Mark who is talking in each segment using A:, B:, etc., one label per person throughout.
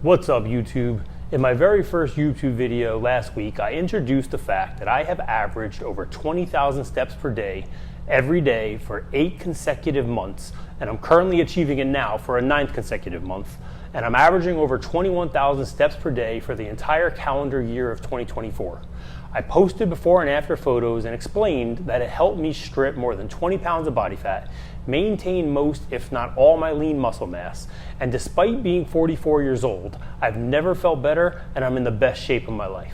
A: What's up, YouTube? In my very first YouTube video last week, I introduced the fact that I have averaged over 20,000 steps per day every day for 8 consecutive months, and I'm currently achieving it now for a 9th consecutive month, and I'm averaging over 21,000 steps per day for the entire calendar year of 2024. I posted before and after photos and explained that it helped me strip more than 20 pounds of body fat, maintain most if not all my lean muscle mass, and despite being 44 years old, I've never felt better and I'm in the best shape of my life.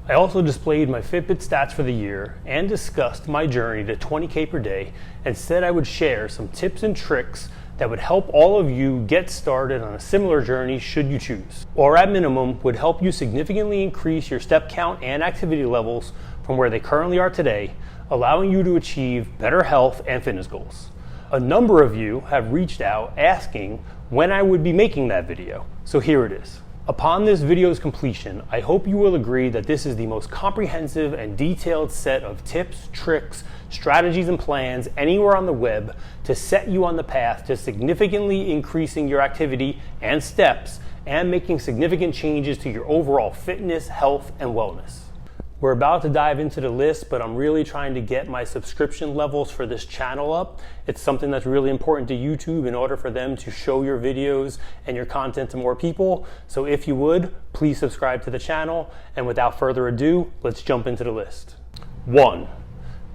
A: I also displayed my Fitbit stats for the year and discussed my journey to 20K per day and said I would share some tips and tricks that would help all of you get started on a similar journey should you choose, or at minimum would help you significantly increase your step count and activity levels from where they currently are today, allowing you to achieve better health and fitness goals. A number of you have reached out asking when I would be making that video, so here it is. Upon this video's completion, I hope you will agree that this is the most comprehensive and detailed set of tips, tricks, strategies, and plans anywhere on the web to set you on the path to significantly increasing your activity and steps and making significant changes to your overall fitness, health, and wellness. We're about to dive into the list, but I'm really trying to get my subscription levels for this channel up. It's something that's really important to YouTube in order for them to show your videos and your content to more people. So if you would, please subscribe to the channel. And without further ado, let's jump into the list. 1.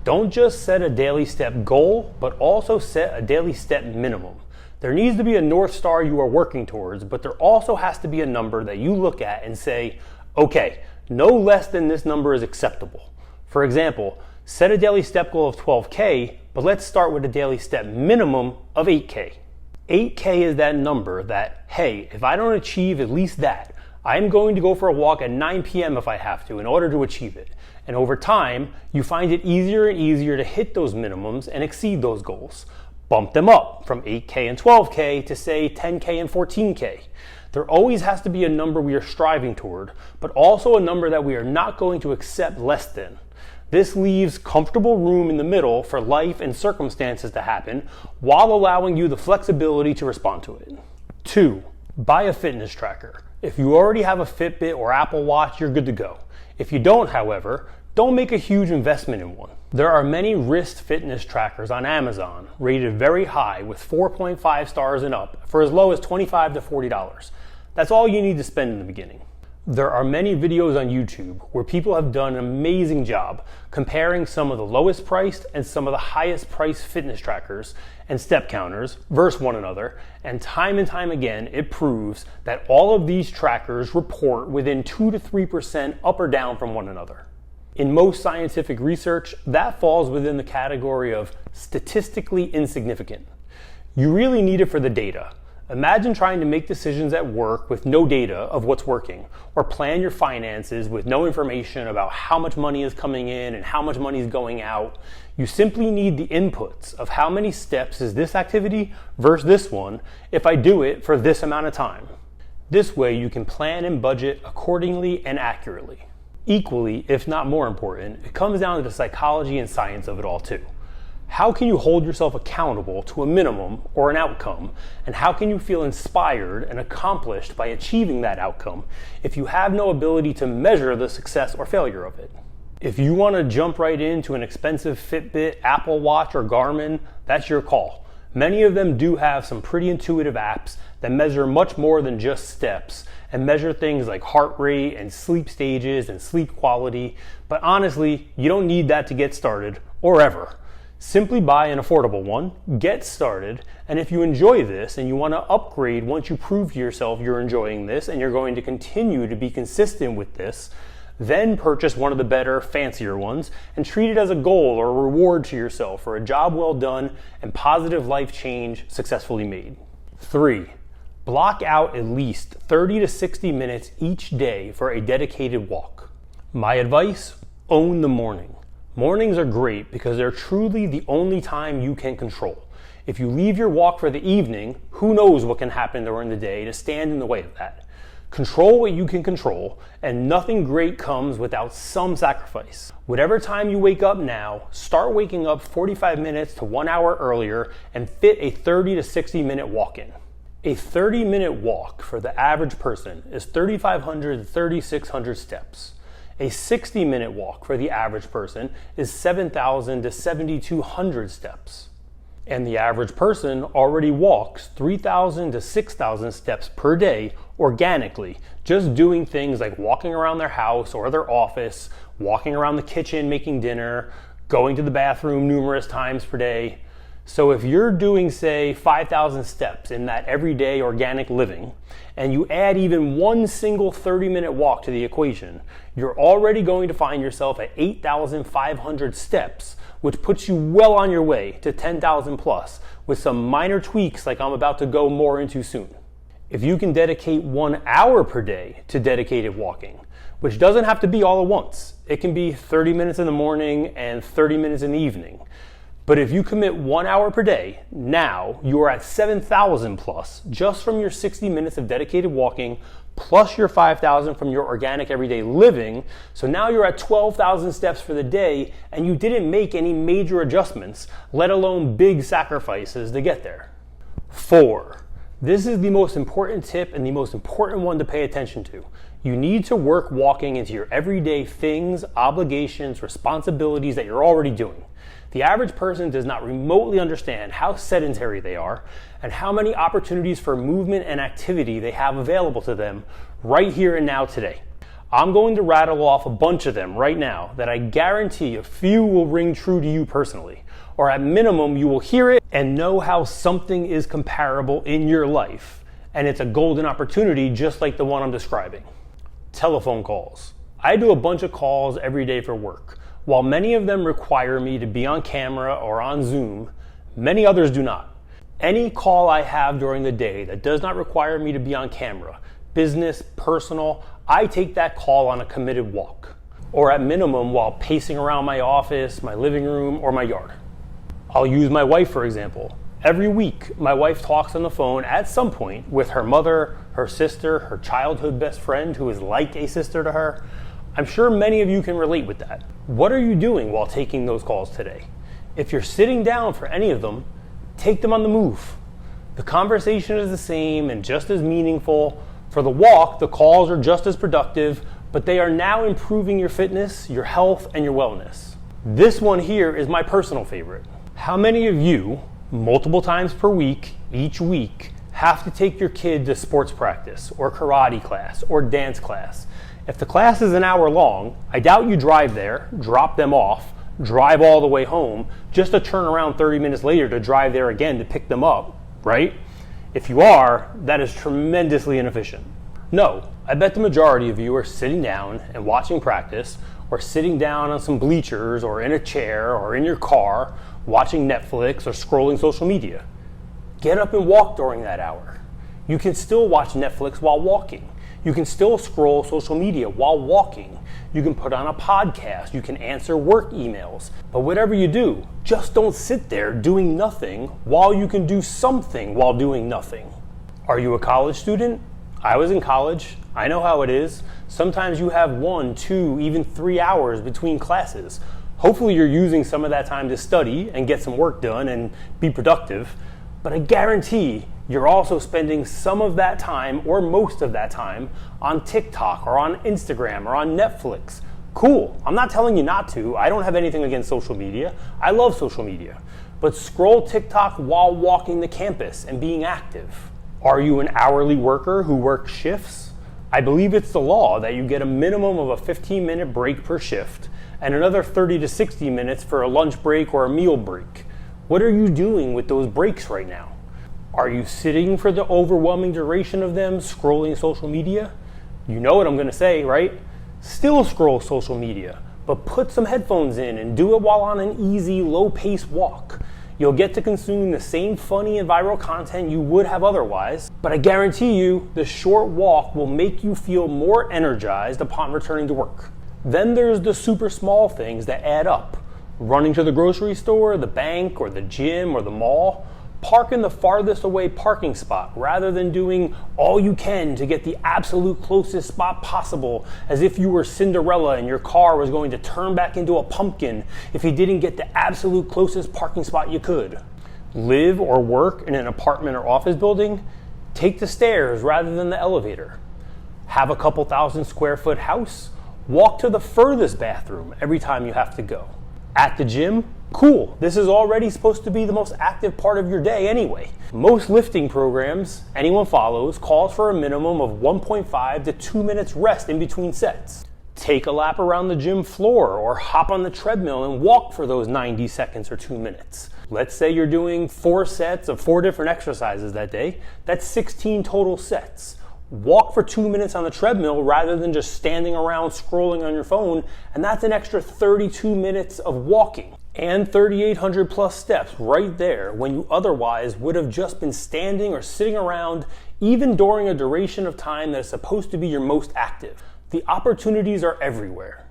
A: Don't just set a daily step goal, but also set a daily step minimum. There needs to be a North Star you are working towards, but there also has to be a number that you look at and say, okay, no less than this number is acceptable. For example, set a daily step goal of 12K, but let's start with a daily step minimum of 8K. 8K is that number that, hey, if I don't achieve at least that, I'm going to go for a walk at 9 p.m. if I have to in order to achieve it. And over time, you find it easier and easier to hit those minimums and exceed those goals. Bump them up from 8K and 12K to say 10K and 14K. There always has to be a number we are striving toward, but also a number that we are not going to accept less than. This leaves comfortable room in the middle for life and circumstances to happen while allowing you the flexibility to respond to it. 2. Buy a fitness tracker. If you already have a Fitbit or Apple Watch, you're good to go. If you don't, however, don't make a huge investment in one. There are many wrist fitness trackers on Amazon rated very high with 4.5 stars and up for as low as $25 to $40. That's all you need to spend in the beginning. There are many videos on YouTube where people have done an amazing job comparing some of the lowest priced and some of the highest priced fitness trackers and step counters versus one another, and time again it proves that all of these trackers report within 2 to 3% up or down from one another. In most scientific research, that falls within the category of statistically insignificant. You really need it for the data. Imagine trying to make decisions at work with no data of what's working, or plan your finances with no information about how much money is coming in and how much money is going out. You simply need the inputs of how many steps is this activity versus this one if I do it for this amount of time. This way you can plan and budget accordingly and accurately. Equally, if not more important, it comes down to the psychology and science of it all too. How can you hold yourself accountable to a minimum or an outcome, and how can you feel inspired and accomplished by achieving that outcome if you have no ability to measure the success or failure of it? If you want to jump right into an expensive Fitbit, Apple Watch, or Garmin, that's your call. Many of them do have some pretty intuitive apps that measure much more than just steps and measure things like heart rate and sleep stages and sleep quality, but honestly, you don't need that to get started or ever. Simply buy an affordable one, get started, and if you enjoy this and you want to upgrade once you prove to yourself you're enjoying this and you're going to continue to be consistent with this, then purchase one of the better, fancier ones and treat it as a goal or a reward to yourself for a job well done and positive life change successfully made. 3. Block out at least 30 to 60 minutes each day for a dedicated walk. My advice: own the morning. Mornings are great because they're truly the only time you can control. If you leave your walk for the evening, who knows what can happen during the day to stand in the way of that. Control what you can control, and nothing great comes without some sacrifice. Whatever time you wake up now, start waking up 45 minutes to 1 hour earlier and fit a 30 to 60 minute walk in. A 30-minute walk for the average person is 3,500 to 3,600 steps. A 60-minute walk for the average person is 7,000 to 7,200 steps. And the average person already walks 3,000 to 6,000 steps per day organically, just doing things like walking around their house or their office, walking around the kitchen making dinner, going to the bathroom numerous times per day. So if you're doing, say, 5,000 steps in that everyday organic living, and you add even one single 30-minute walk to the equation, you're already going to find yourself at 8,500 steps, which puts you well on your way to 10,000 plus, with some minor tweaks like I'm about to go more into soon. If you can dedicate 1 hour per day to dedicated walking, which doesn't have to be all at once, it can be 30 minutes in the morning and 30 minutes in the evening. But if you commit 1 hour per day, now you are at 7,000 plus just from your 60 minutes of dedicated walking, plus your 5,000 from your organic everyday living. So now you're at 12,000 steps for the day, and you didn't make any major adjustments, let alone big sacrifices to get there. 4. This is the most important tip and the most important one to pay attention to. You need to work walking into your everyday things, obligations, responsibilities that you're already doing. The average person does not remotely understand how sedentary they are and how many opportunities for movement and activity they have available to them right here and now today. I'm going to rattle off a bunch of them right now that I guarantee a few will ring true to you personally, or at minimum you will hear it and know how something is comparable in your life, and it's a golden opportunity just like the one I'm describing. Telephone calls. I do a bunch of calls every day for work. While many of them require me to be on camera or on Zoom, many others do not. Any call I have during the day that does not require me to be on camera, business, personal, I take that call on a committed walk, or at minimum while pacing around my office, my living room, or my yard. I'll use my wife for example. Every week, my wife talks on the phone at some point with her mother, her sister, her childhood best friend who is like a sister to her. I'm sure many of you can relate with that. What are you doing while taking those calls today? If you're sitting down for any of them, take them on the move. The conversation is the same and just as meaningful. For the walk, the calls are just as productive, but they are now improving your fitness, your health, and your wellness. This one here is my personal favorite. How many of you, multiple times per week, each week, have to take your kid to sports practice or karate class or dance class? If the class is an hour long, I doubt you drive there, drop them off, drive all the way home, just to turn around 30 minutes later to drive there again to pick them up, right? If you are, that is tremendously inefficient. No, I bet the majority of you are sitting down and watching practice, or sitting down on some bleachers or in a chair or in your car, watching Netflix or scrolling social media. Get up and walk during that hour. You can still watch Netflix while walking. You can still scroll social media while walking. You can put on a podcast. You can answer work emails. But whatever you do, just don't sit there doing nothing while you can do something while doing nothing. Are you a college student? I was in college. I know how it is. Sometimes you have 1, 2, even 3 hours between classes. Hopefully you're using some of that time to study and get some work done and be productive. But I guarantee you're also spending some of that time or most of that time on TikTok or on Instagram or on Netflix. Cool. I'm not telling you not to. I don't have anything against social media. I love social media. But scroll TikTok while walking the campus and being active. Are you an hourly worker who works shifts? I believe it's the law that you get a minimum of a 15-minute break per shift and another 30 to 60 minutes for a lunch break or a meal break. What are you doing with those breaks right now? Are you sitting for the overwhelming duration of them scrolling social media? You know what I'm going to say, right? Still scroll social media, but put some headphones in and do it while on an easy, low-paced walk. You'll get to consume the same funny and viral content you would have otherwise, but I guarantee you the short walk will make you feel more energized upon returning to work. Then there's the super small things that add up. Running to the grocery store, the bank, or the gym, or the mall. Park in the farthest away parking spot rather than doing all you can to get the absolute closest spot possible, as if you were Cinderella and your car was going to turn back into a pumpkin if you didn't get the absolute closest parking spot you could. Live or work in an apartment or office building? Take the stairs rather than the elevator. Have a couple thousand square foot house? Walk to the furthest bathroom every time you have to go. At the gym? Cool, this is already supposed to be the most active part of your day anyway. Most lifting programs anyone follows calls for a minimum of 1.5 to 2 minutes rest in between sets. Take a lap around the gym floor or hop on the treadmill and walk for those 90 seconds or 2 minutes. Let's say you're doing 4 sets of 4 different exercises that day. That's 16 total sets. Walk for 2 minutes on the treadmill rather than just standing around scrolling on your phone, and that's an extra 32 minutes of walking and 3,800 plus steps right there when you otherwise would have just been standing or sitting around, even during a duration of time that is supposed to be your most active. The opportunities are everywhere.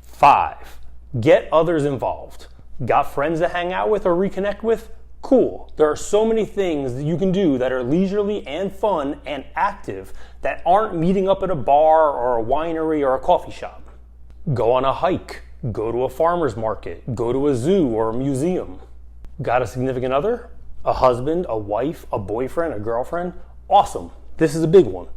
A: 5. Get others involved. Got friends to hang out with or reconnect with? Cool. There are so many things that you can do that are leisurely and fun and active that aren't meeting up at a bar or a winery or a coffee shop. Go on a hike. Go to a farmer's market. Go to a zoo or a museum. Got a significant other? A husband, a wife, a boyfriend, a girlfriend? Awesome. This is a big one.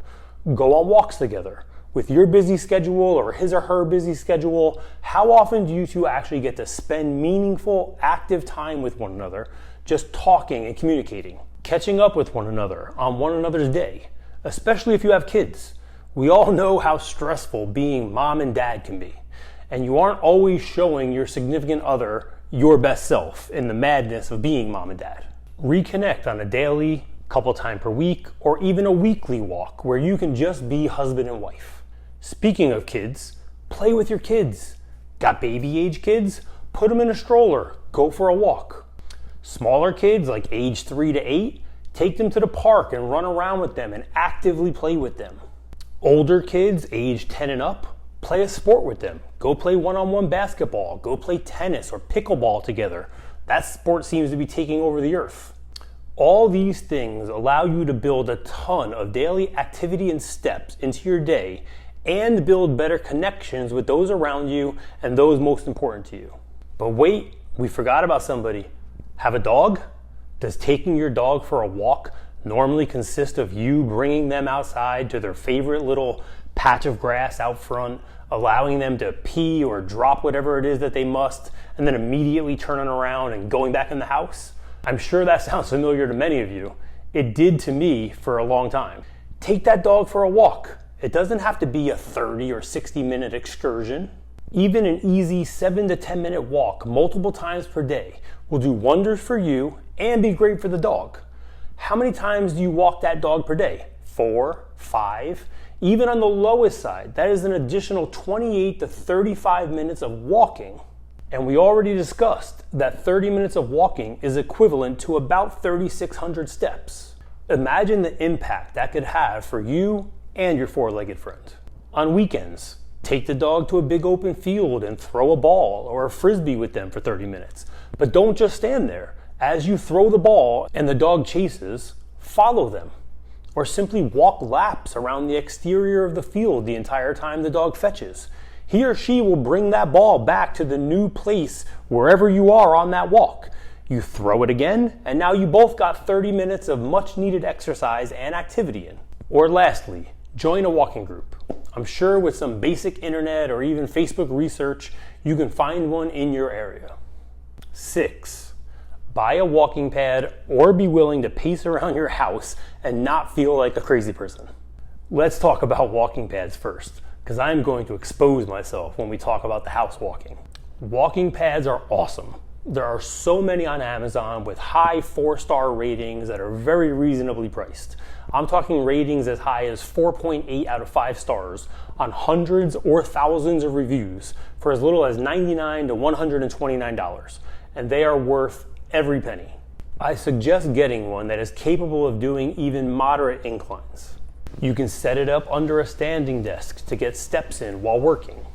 A: Go on walks together. With your busy schedule or his or her busy schedule, how often do you two actually get to spend meaningful, active time with one another, just talking and communicating, catching up with one another on one another's day, especially if you have kids? We all know how stressful being mom and dad can be, and you aren't always showing your significant other your best self in the madness of being mom and dad. Reconnect on a daily, couple times per week, or even a weekly walk where you can just be husband and wife. Speaking of kids, play with your kids. Got baby age kids? Put them in a stroller, go for a walk. Smaller kids like age 3 to 8, take them to the park and run around with them and actively play with them. Older kids age 10 and up, play a sport with them. Go play one-on-one basketball, go play tennis or pickleball together. That sport seems to be taking over the earth. All these things allow you to build a ton of daily activity and steps into your day and build better connections with those around you and those most important to you. But wait, we forgot about somebody. Have a dog? Does taking your dog for a walk normally consist of you bringing them outside to their favorite little patch of grass out front, allowing them to pee or drop whatever it is that they must, and then immediately turning around and going back in the house? I'm sure that sounds familiar to many of you. It did to me for a long time. Take that dog for a walk. It doesn't have to be a 30 or 60 minute excursion. Even an easy 7 to 10 minute walk multiple times per day will do wonders for you and be great for the dog. How many times do you walk that dog per day? 4, 5? Even on the lowest side, that is an additional 28 to 35 minutes of walking. And we already discussed that 30 minutes of walking is equivalent to about 3,600 steps. Imagine the impact that could have for you and your 4-legged friend. On weekends, take the dog to a big open field and throw a ball or a frisbee with them for 30 minutes. But don't just stand there. As you throw the ball and the dog chases, follow them. Or simply walk laps around the exterior of the field the entire time the dog fetches. He or she will bring that ball back to the new place wherever you are on that walk. You throw it again, and now you both got 30 minutes of much needed exercise and activity in. Or lastly, join a walking group. I'm sure with some basic internet or even Facebook research, you can find one in your area. 6, buy a walking pad or be willing to pace around your house and not feel like a crazy person. Let's talk about walking pads first, because I'm going to expose myself when we talk about the house walking. Walking pads are awesome. There are so many on Amazon with high 4-star ratings that are very reasonably priced. I'm talking ratings as high as 4.8 out of 5 stars on hundreds or thousands of reviews for as little as $99 to $129, and they are worth every penny. I suggest getting one that is capable of doing even moderate inclines. You can set it up under a standing desk to get steps in while working.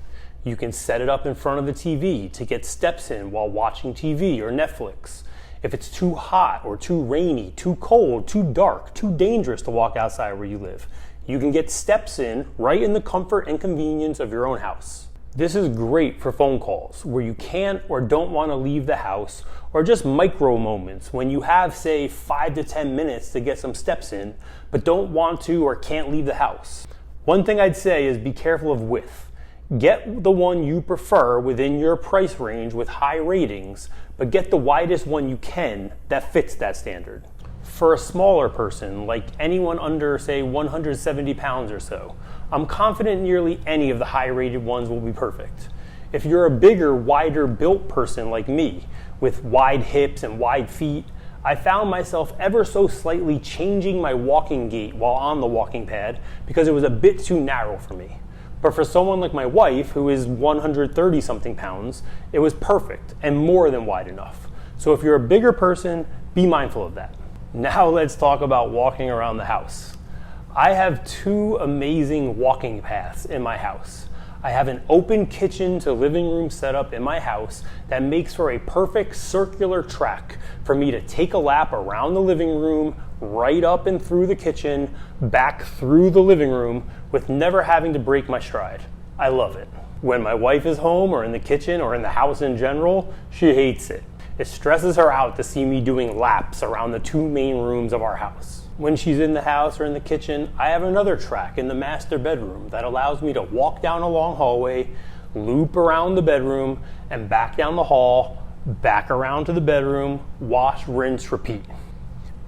A: You can set it up in front of the TV to get steps in while watching TV or Netflix. If it's too hot or too rainy, too cold, too dark, too dangerous to walk outside where you live, you can get steps in right in the comfort and convenience of your own house. This is great for phone calls where you can't or don't want to leave the house, or just micro moments when you have, say, 5 to 10 minutes to get some steps in, but don't want to or can't leave the house. One thing I'd say is be careful of width. Get the one you prefer within your price range with high ratings, but get the widest one you can that fits that standard. For a smaller person, like anyone under, say, 170 pounds or so, I'm confident nearly any of the high-rated ones will be perfect. If you're a bigger, wider built person like me, with wide hips and wide feet, I found myself ever so slightly changing my walking gait while on the walking pad because it was a bit too narrow for me. But for someone like my wife, who is 130 something pounds, it was perfect and more than wide enough. So if you're a bigger person, be mindful of that. Now let's talk about walking around the house. I have 2 amazing walking paths in my house. I have an open kitchen to living room setup in my house that makes for a perfect circular track for me to take a lap around the living room, right up and through the kitchen, back through the living room, with never having to break my stride. I love it. When my wife is home or in the kitchen or in the house in general, she hates it. It stresses her out to see me doing laps around the 2 main rooms of our house. When she's in the house or in the kitchen, I have another track in the master bedroom that allows me to walk down a long hallway, loop around the bedroom, and back down the hall, back around to the bedroom, wash, rinse, repeat.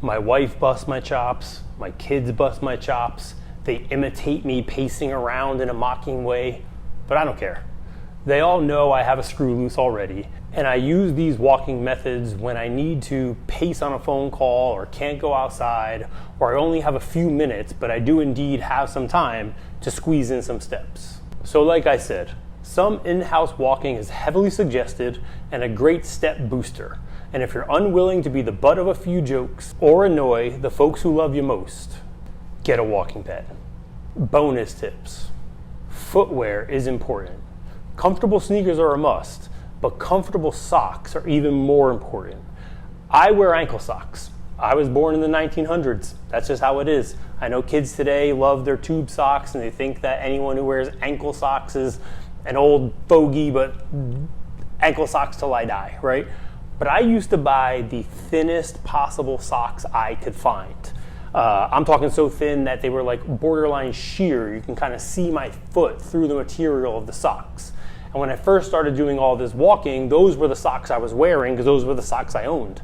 A: My wife busts my chops, my kids bust my chops, they imitate me pacing around in a mocking way, but I don't care. They all know I have a screw loose already, and I use these walking methods when I need to pace on a phone call or can't go outside, or I only have a few minutes, but I do indeed have some time to squeeze in some steps. So like I said, some in-house walking is heavily suggested and a great step booster. And if you're unwilling to be the butt of a few jokes or annoy the folks who love you most, get a walking pad. Bonus tips. Footwear is important. Comfortable sneakers are a must, but comfortable socks are even more important. I wear ankle socks. I was born in the 1900s. That's just how it is. I know kids today love their tube socks and they think that anyone who wears ankle socks is an old fogey, but ankle socks till I die, right? But I used to buy the thinnest possible socks I could find. I'm talking so thin that they were like borderline sheer. You can kind of see my foot through the material of the socks. And when I first started doing all this walking, those were the socks I was wearing because those were the socks I owned.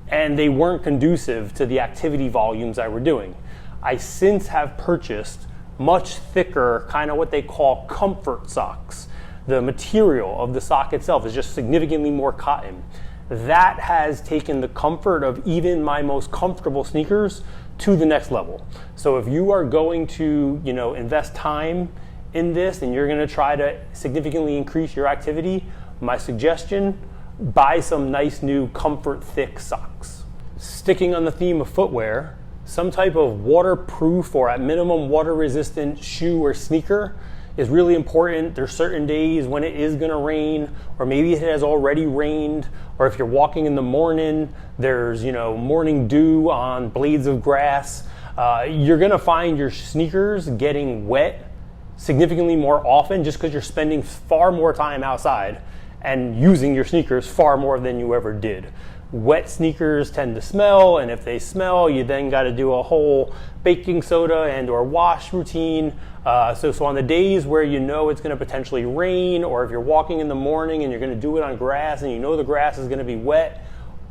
A: And they weren't conducive to the activity volumes I were doing. I since have purchased much thicker, kind of what they call comfort socks. The material of the sock itself is just significantly more cotton. That has taken the comfort of even my most comfortable sneakers to the next level. So if you are going to, invest time in this and you're going to try to significantly increase your activity, my suggestion, buy some nice new comfort thick socks. Sticking on the theme of footwear, some type of waterproof or at minimum water resistant shoe or sneaker is really important. There's certain days when it is going to rain, or maybe it has already rained, or if you're walking in the morning, there's morning dew on blades of grass. You're going to find your sneakers getting wet significantly more often just because you're spending far more time outside and using your sneakers far more than you ever did. Wet sneakers tend to smell, and if they smell, you then got to do a whole baking soda and or wash routine. So on the days where you know it's going to potentially rain, or if you're walking in the morning and you're going to do it on grass and you know the grass is going to be wet,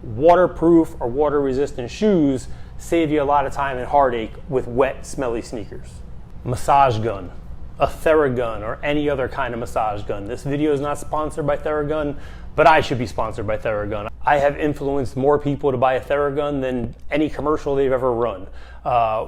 A: waterproof or water resistant shoes save you a lot of time and heartache with wet, smelly sneakers. Massage gun, a Theragun, or any other kind of massage gun. This video is not sponsored by Theragun, but I should be sponsored by Theragun. I have influenced more people to buy a Theragun than any commercial they've ever run.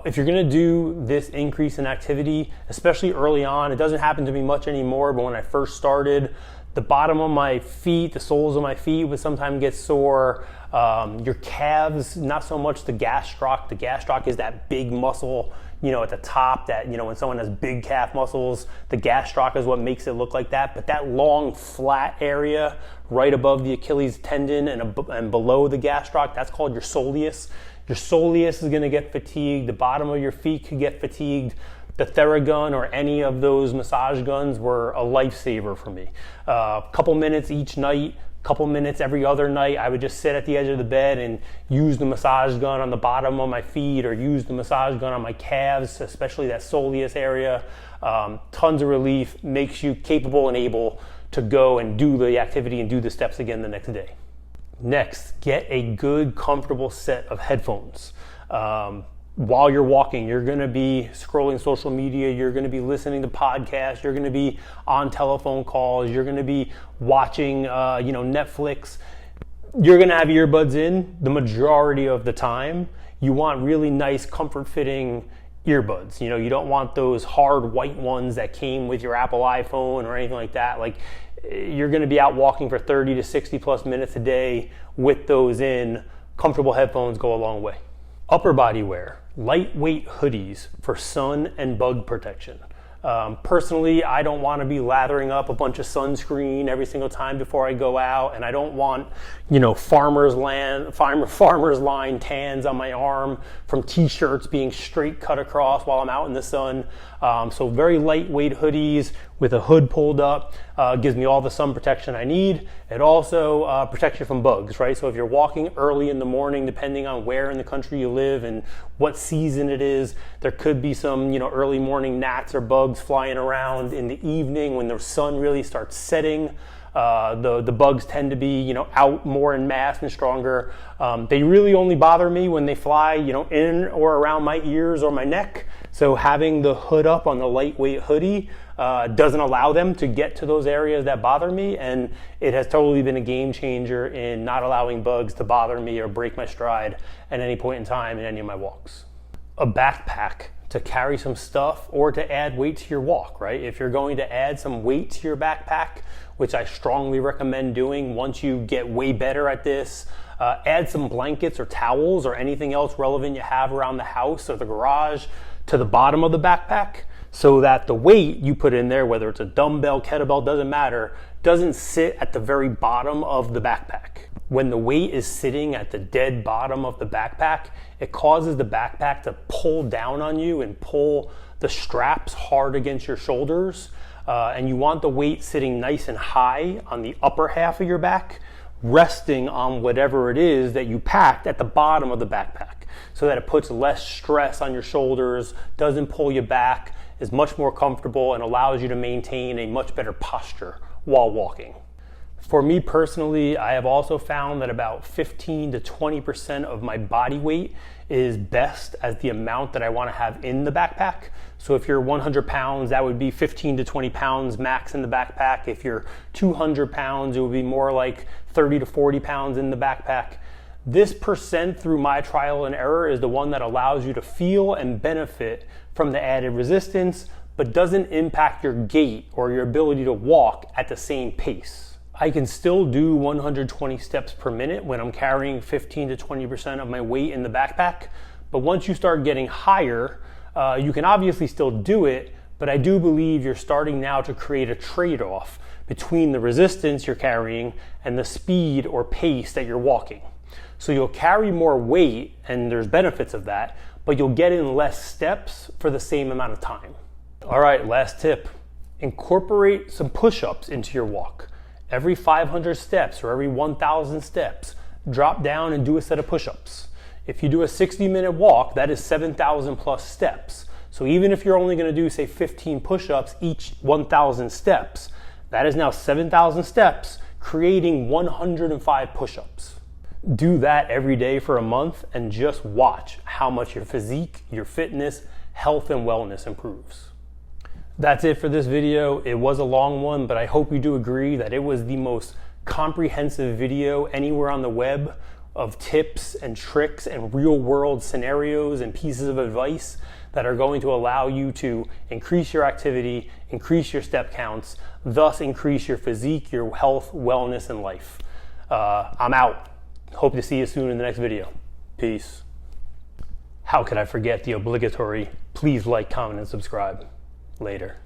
A: If you're going to do this increase in activity, especially early on, it doesn't happen to me much anymore, but when I first started, the bottom of my feet, the soles of my feet would sometimes get sore. Your calves, not so much the gastroc. The gastroc is that big muscle, at the top that, when someone has big calf muscles, the gastroc is what makes it look like that. But that long, flat area right above the Achilles tendon and below the gastroc, that's called your soleus. Your soleus is going to get fatigued. The bottom of your feet could get fatigued. the Theragun or any of those massage guns were a lifesaver for me. A couple minutes each night, couple minutes every other night, I would just sit at the edge of the bed and use the massage gun on the bottom of my feet or use the massage gun on my calves, especially that soleus area. Tons of relief, makes you capable and able to go and do the activity and do the steps again the next day. Next, get a good, comfortable set of headphones. While you're walking, you're going to be scrolling social media, you're going to be listening to podcasts, you're going to be on telephone calls, you're going to be watching Netflix. You're going to have earbuds in the majority of the time. You want really nice, comfort-fitting earbuds. You don't want those hard white ones that came with your Apple iPhone or anything like that. Like, you're going to be out walking for 30 to 60 plus minutes a day with those in. Comfortable headphones go a long way. Upper body wear, lightweight hoodies for sun and bug protection. Personally, I don't want to be lathering up a bunch of sunscreen every single time before I go out, and I don't want, farmer's line tans on my arm from t-shirts being straight cut across while I'm out in the sun. So very lightweight hoodies with a hood pulled up gives me all the sun protection I need. It also protects you from bugs, right? So if you're walking early in the morning, depending on where in the country you live and what season it is, there could be some, early morning gnats or bugs flying around. In the evening when the sun really starts setting, the bugs tend to be, out more in mass and stronger. They really only bother me when they fly, in or around my ears or my neck. So having the hood up on the lightweight hoodie doesn't allow them to get to those areas that bother me, and it has totally been a game changer in not allowing bugs to bother me or break my stride at any point in time in any of my walks. A backpack to carry some stuff or to add weight to your walk, right? If you're going to add some weight to your backpack, which I strongly recommend doing once you get way better at this, add some blankets or towels or anything else relevant you have around the house or the garage to the bottom of the backpack, so that the weight you put in there, whether it's a dumbbell, kettlebell, doesn't matter, doesn't sit at the very bottom of the backpack. When the weight is sitting at the dead bottom of the backpack, it causes the backpack to pull down on you and pull the straps hard against your shoulders. And you want the weight sitting nice and high on the upper half of your back, resting on whatever it is that you packed at the bottom of the backpack, so that it puts less stress on your shoulders, doesn't pull you back, is much more comfortable, and allows you to maintain a much better posture while walking. For me personally, I have also found that about 15 to 20% of my body weight is best as the amount that I want to have in the backpack. So if you're 100 pounds, that would be 15 to 20 pounds max in the backpack. If you're 200 pounds, it would be more like 30 to 40 pounds in the backpack. This percent through my trial and error is the one that allows you to feel and benefit from the added resistance, but doesn't impact your gait or your ability to walk at the same pace. I can still do 120 steps per minute when I'm carrying 15 to 20% of my weight in the backpack, but once you start getting higher, you can obviously still do it, but I do believe you're starting now to create a trade-off between the resistance you're carrying and the speed or pace that you're walking. So you'll carry more weight, and there's benefits of that, but you'll get in less steps for the same amount of time. All right, last tip. Incorporate some push-ups into your walk. Every 500 steps or every 1,000 steps, drop down and do a set of push-ups. If you do a 60-minute walk, that is 7,000 plus steps. So even if you're only going to do, say, 15 push-ups each 1,000 steps, that is now 7,000 steps, creating 105 push-ups. Do that every day for a month and just watch how much your physique, your fitness, health, and wellness improves. That's it for this video. It was a long one, but I hope you do agree that it was the most comprehensive video anywhere on the web of tips and tricks and real world scenarios and pieces of advice that are going to allow you to increase your activity, increase your step counts, thus increase your physique, your health, wellness, and life. I'm out. Hope to see you soon in the next video. Peace. How could I forget the obligatory please like, comment, and subscribe? Later.